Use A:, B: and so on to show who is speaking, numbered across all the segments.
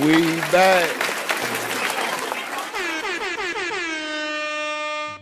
A: We back.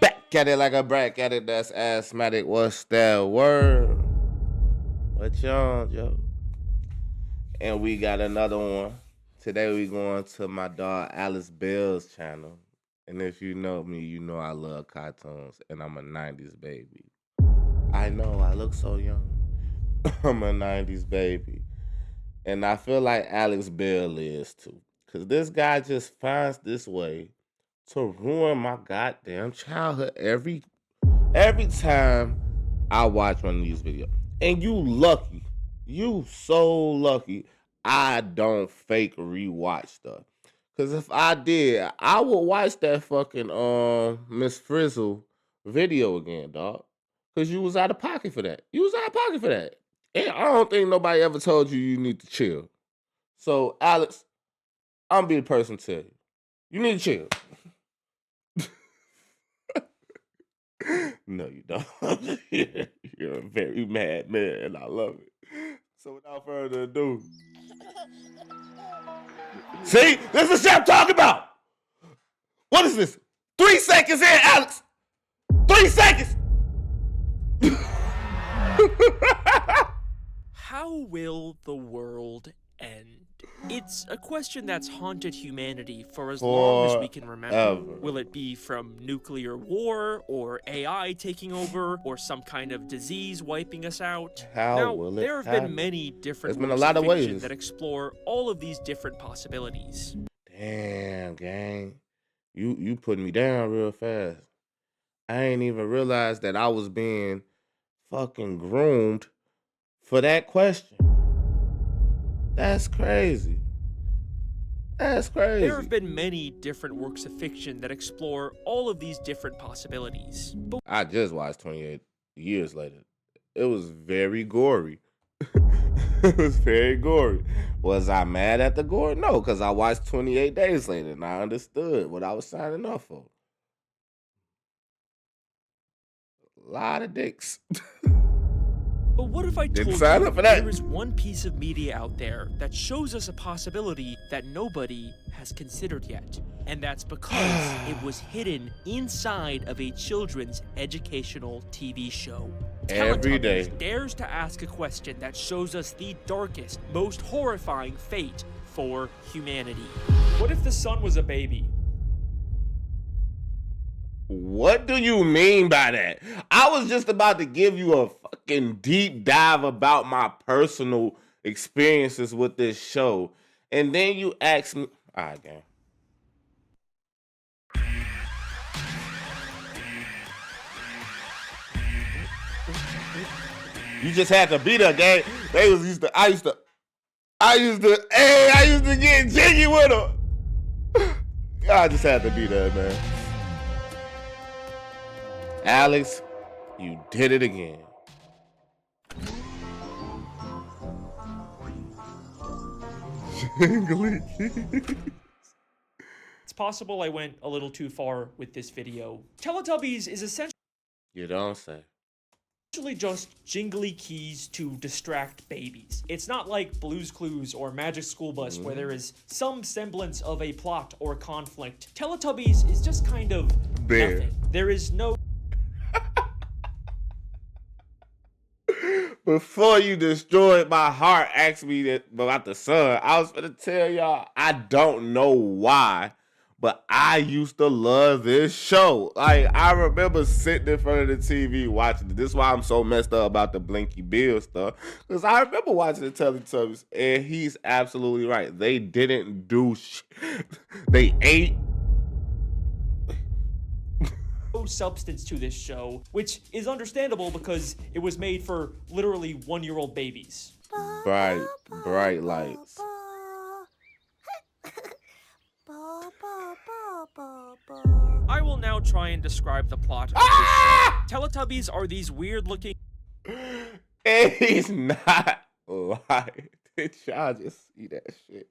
A: Back at it like a brack at it. That's asthmatic. What's that word? What y'all, yo? And we got another one. Today we going to my dog Alice Bell's channel. And if you know me, you know I love cartoons. And I'm a 90s baby. I know, I look so young. I'm a 90s baby. And I feel like Alex Bell is too. Because this guy just finds this way to ruin my goddamn childhood every time I watch one of these videos. And you lucky. You so lucky I don't fake rewatch stuff. Cause if I did, I would watch that fucking Miss Frizzle video again, dog. Cause you was out of pocket for that. You was out of pocket for that. And I don't think nobody ever told you you need to chill. So Alex, I'm be the person to tell you. You need to chill. No, you don't. You're a very mad man, and I love it. So without further ado, see, this is what I'm talking about. What is this? 3 seconds in, Alex. 3 seconds.
B: How will the world end? It's a question that's haunted humanity for as long as we can remember. Will it be from nuclear war, or AI taking over, or some kind of disease wiping us out? There have been many different works of fiction that explore all of these different possibilities.
A: Damn, gang. You put me down real fast. I ain't even realized that I was being fucking groomed for that question. That's crazy. That's crazy.
B: There have been many different works of fiction that explore all of these different possibilities.
A: I just watched 28 years later. It was very gory. It was very gory. Was I mad at the gore? No, because I watched 28 days later and I understood what I was signing off for. A lot of dicks.
B: But what if I told you there is one piece of media out there that shows us a possibility that nobody has considered yet? And that's because it was hidden inside of a children's educational TV show.
A: Every day.
B: Teletubbies dares to ask a question that shows us the darkest, most horrifying fate for humanity. What if the sun was a baby?
A: What do you mean by that? I was just about to give you a fucking deep dive about my personal experiences with this show. And then you ask me, all right, gang. You just had to beat her, gang. I used to get jiggy with her. I just had to beat her, man. Alex, you did it again.
B: It's possible I went a little too far with this video. Teletubbies is essentially
A: You don't say.
B: Just jingly keys to distract babies. It's not like Blue's Clues or Magic School Bus where there is some semblance of a plot or conflict. Teletubbies is just kind of nothing. There is no...
A: Before you destroyed my heart, asked me about the sun, I was gonna tell y'all, I don't know why, but I used to love this show. Like, I remember sitting in front of the TV watching it. This is why I'm so messed up about the Blinky Bill stuff. Because I remember watching the Teletubbies, and he's absolutely right. They didn't do shit. They ate.
B: substance to this show, which is understandable because it was made for literally one-year-old babies.
A: Bright lights.
B: I will now try and describe the plot of this show. Teletubbies are these weird-looking...
A: And he's not lying. Did y'all just see that shit?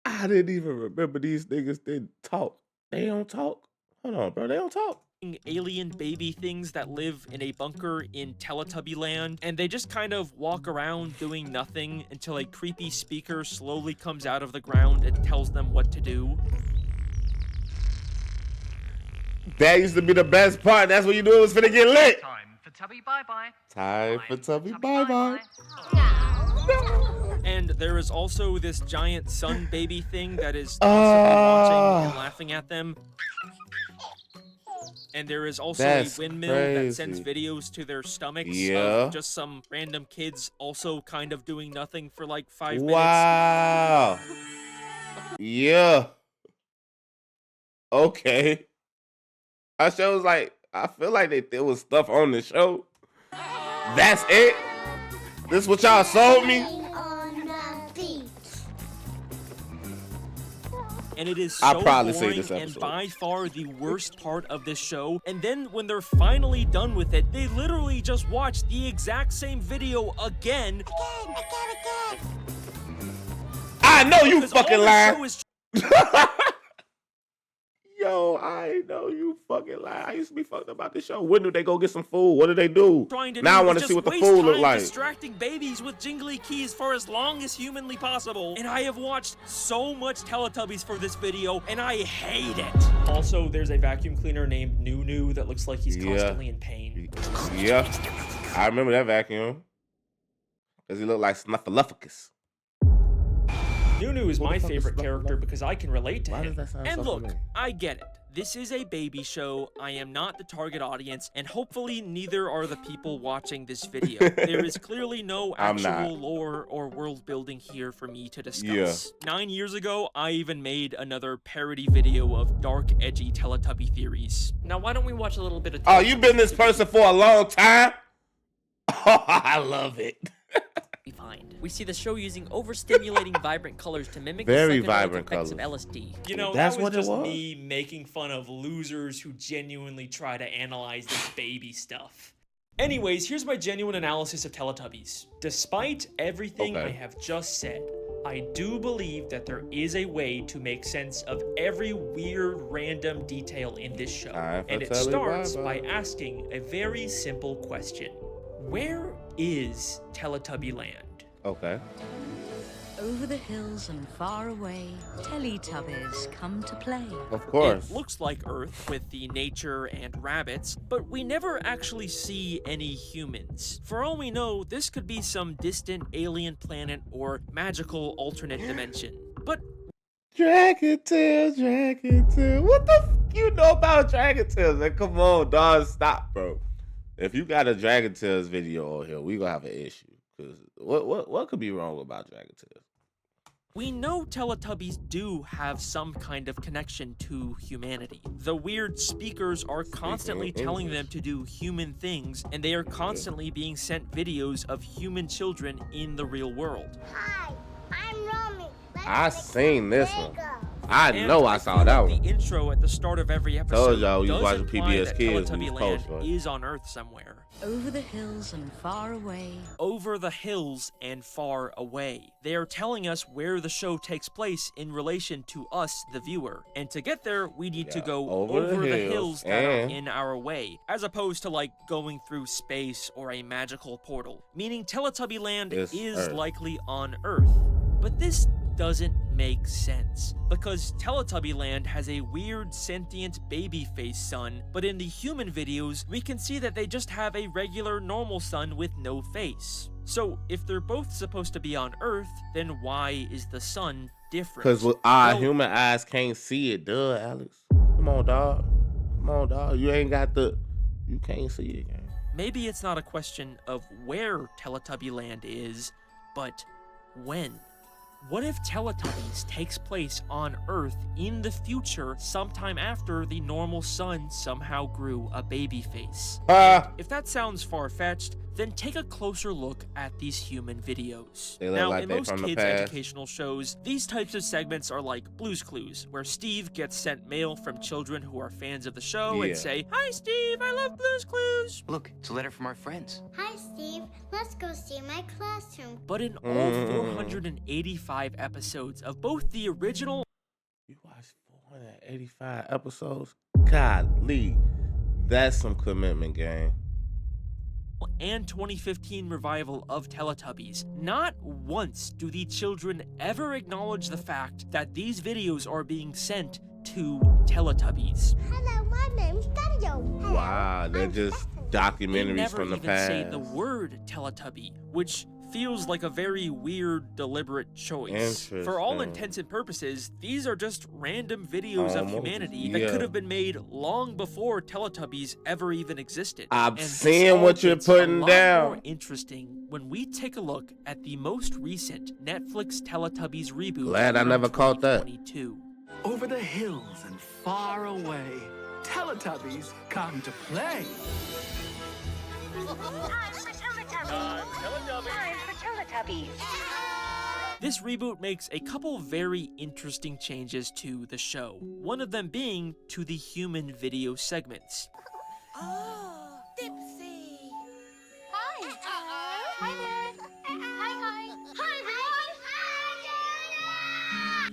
A: I didn't even remember these niggas didn't talk. They don't talk? Hold on, bro. They don't talk?
B: alien baby things that live in a bunker in Teletubby land, and they just kind of walk around doing nothing until a creepy speaker slowly comes out of the ground and tells them what to do.
A: That used to be the best part. That's what you knew it was finna get lit.
C: Time for Tubby bye-bye.
A: Time for Tubby bye-bye.
B: And there is also this giant sun baby thing that is constantly watching and laughing at them. And there is also a windmill that sends videos to their stomachs of just some random kids also kind of doing nothing for like 5 minutes.
A: Wow. Yeah. Okay. I shows like, I feel like there was stuff on the show. That's it? This what y'all sold me?
B: And it is so boring and by far the worst part of this show. And then when they're finally done with it, they literally just watch the exact same video again.
A: I know you fucking lying. Yo, I know you fucking lie. I used to be fucked about this show. When do they go get some food? What do they do? Now I want to see what the food look like.
B: Distracting babies with jingly keys for as long as humanly possible. And I have watched so much Teletubbies for this video, and I hate it. Also, there's a vacuum cleaner named Nunu that looks like he's constantly in pain.
A: Yeah, I remember that vacuum. Because he looked like Snuffleupagus.
B: Nunu is my favorite character because I can relate to him.
A: Does that sound
B: and
A: so
B: look,
A: familiar?
B: I get it. This is a baby show. I am not the target audience, and hopefully neither are the people watching this video. There is clearly no actual lore or world building here for me to discuss. 9 years ago, I even made another parody video of dark, edgy Teletubby theories. Now, why don't we watch a little bit of
A: Oh, you've been this person for a long time? Oh, I love it.
D: We see the show using overstimulating vibrant colors to mimic
A: Very
D: the psychedelic
A: vibrant
D: effects
A: colors.
D: of LSD.
B: You know,
A: That's
B: that was
A: what it
B: just
A: was?
B: me making fun of losers who genuinely try to analyze this baby stuff. Anyways, here's my genuine analysis of Teletubbies. Despite everything I have just said, I do believe that there is a way to make sense of every weird random detail in this show. And it starts by asking a very simple question. Where is Teletubby Land?
A: Okay.
E: Over the hills and far away, Teletubbies come to play.
A: Of course.
B: It looks like Earth with the nature and rabbits, but we never actually see any humans. For all we know, this could be some distant alien planet or magical alternate dimension. But
A: Dragon Tail. What the f you know about Dragon Tales? Man, come on, dog. Stop, bro. If you got a Dragon Tales video on here, we gonna have an issue. Cause what could be wrong about Dragon Tales?
B: we know Teletubbies do have some kind of connection to humanity. The weird speakers are constantly telling them to do human things, and they are constantly being sent videos of human children in the real world.
F: Hi, I'm Romy.
A: I seen this one. I know I saw that one.
B: The intro at the start of every episode
A: Told y'all we was
B: does
A: watching
B: imply
A: PBS
B: that
A: Kids.
B: Teletubby
A: We was
B: Land
A: close,
B: is on Earth somewhere.
E: Over the hills and far away.
B: Over the hills and far away. They are telling us where the show takes place in relation to us, the viewer. And to get there, we need to go over the hills that are in our way, as opposed to like going through space or a magical portal. Meaning Teletubby Land is likely on Earth. But this doesn't make sense, because Teletubby Land has a weird sentient baby face sun, but in the human videos, we can see that they just have a regular normal sun with no face. So if they're both supposed to be on Earth, then why is the sun different?
A: Because our human eyes can't see it, duh, Alex. Come on, dog. Come on, dog. You ain't got you can't see it, man.
B: Maybe it's not a question of where Teletubby Land is, but when. What if Teletubbies takes place on Earth in the future sometime after the normal sun somehow grew a baby face? If that sounds far-fetched, then take a closer look at these human videos. Now, in most kids' educational shows, these types of segments are like Blue's Clues, where Steve gets sent mail from children who are fans of the show and say, "Hi Steve, I love Blue's Clues."
C: Look, it's a letter from our friends.
F: Hi, Steve. Let's go see my classroom.
B: But in all 485 episodes of both the original...
A: You watched 485 episodes? Golly. That's some commitment, gang.
B: And 2015 revival of Teletubbies. Not once do the children ever acknowledge the fact that these videos are being sent to Teletubbies.
F: Hello, my name's Daniel. Hello,
A: Wow, they're
F: I'm
A: just
F: Stephanie.
B: They
A: documentaries
B: never
A: from the
B: even
A: past.
B: say the word Teletubby, which feels like a very weird, deliberate choice. For all
A: Interesting.
B: intents and purposes, these are just random videos of
A: Almost,
B: humanity that
A: yeah.
B: could have been made long before Teletubbies ever even existed.
A: I'm
B: And this
A: seeing
B: all
A: what you're
B: gets
A: putting
B: a lot
A: down.
B: more interesting when we take a look at the most recent Netflix Teletubbies reboot.
A: Glad I
B: from
A: never caught that.
B: 2022.
G: Over the hills and far away, Teletubbies come to play.
B: This reboot makes a couple very interesting changes to the show, one of them being to the human video segments.
F: Oh, Dipsy. Hi. Hi there. Hi. Hi, everyone.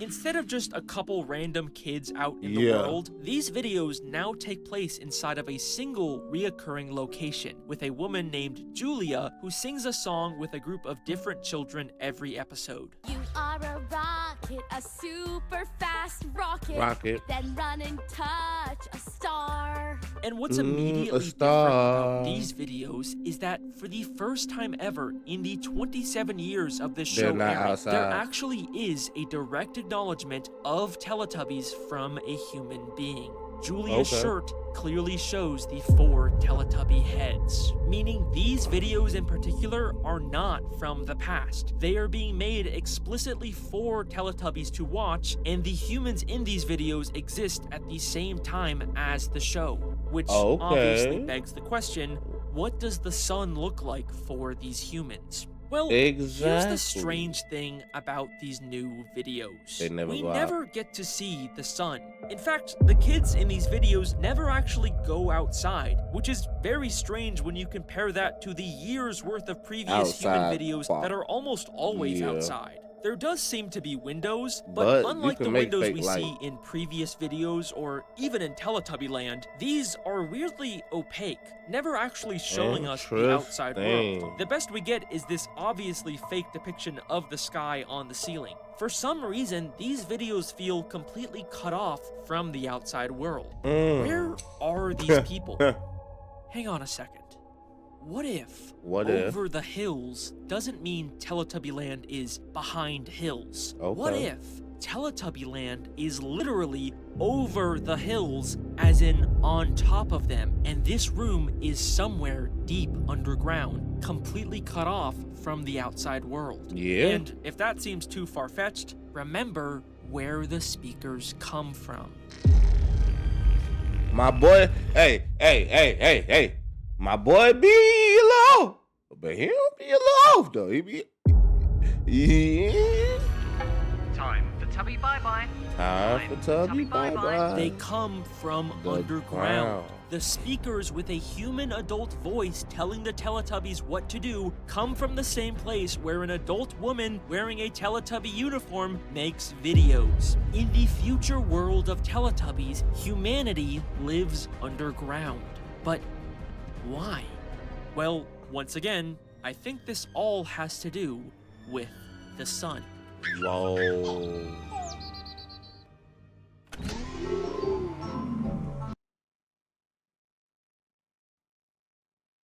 B: Instead of just a couple random kids out in the
A: Yeah.
B: world, these videos now take place inside of a single reoccurring location, with a woman named Julia who sings a song with a group of different children every episode.
H: You are a rocket, a super fast rocket.
A: Rocket.
H: Then run and touch a star.
B: And what's
A: a
B: immediately different
A: star.
B: about these videos is that for the first time ever in the 27 years of this
A: They're
B: show
A: not
B: airing,
A: outside.
B: there actually is a direct acknowledgement of Teletubbies from a human being. Julia's
A: Okay.
B: shirt clearly shows the 4 Teletubby heads, meaning these videos in particular are not from the past. They are being made explicitly for Teletubbies to watch, and the humans in these videos exist at the same time as the show, which
A: Okay.
B: obviously begs the question, what does the sun look like for these humans? Well, here's
A: Exactly.
B: the strange thing about these new videos.
A: They never
B: we
A: go out.
B: never get to see the sun. In fact, the kids in these videos never actually go outside, which is very strange when you compare that to the years worth of previous human
A: Outside
B: videos
A: part.
B: that are almost always
A: Yeah.
B: outside. There does seem to be windows,
A: But
B: but
A: you
B: unlike
A: can
B: the
A: make
B: windows
A: fake
B: we
A: light.
B: see in previous videos or even in Teletubby Land, these are weirdly opaque, never actually showing us the outside world.
A: Interesting.
B: The best we get is this obviously fake depiction of the sky on the ceiling. For some reason, these videos feel completely cut off from the outside world. Where are these people? Hang on a second. What if
A: What if?
B: over the hills doesn't mean Teletubby Land is behind hills?
A: Okay.
B: What if Teletubby Land is literally over the hills, as in on top of them, and this room is somewhere deep underground, completely cut off from the outside world?
A: Yeah.
B: And if that seems too far-fetched, remember where the speakers come from.
A: My boy, hey. My boy be low. But he don't be low though. He be yeah.
C: Time for Tubby Bye Bye.
A: Time for Tubby bye-bye.
B: They come from
A: The
B: underground.
A: ground.
B: The speakers with a human adult voice telling the Teletubbies what to do come from the same place where an adult woman wearing a Teletubby uniform makes videos. In the future world of Teletubbies, humanity lives underground. But why? Well, once again, I think this all has to do with the sun.
A: Whoa.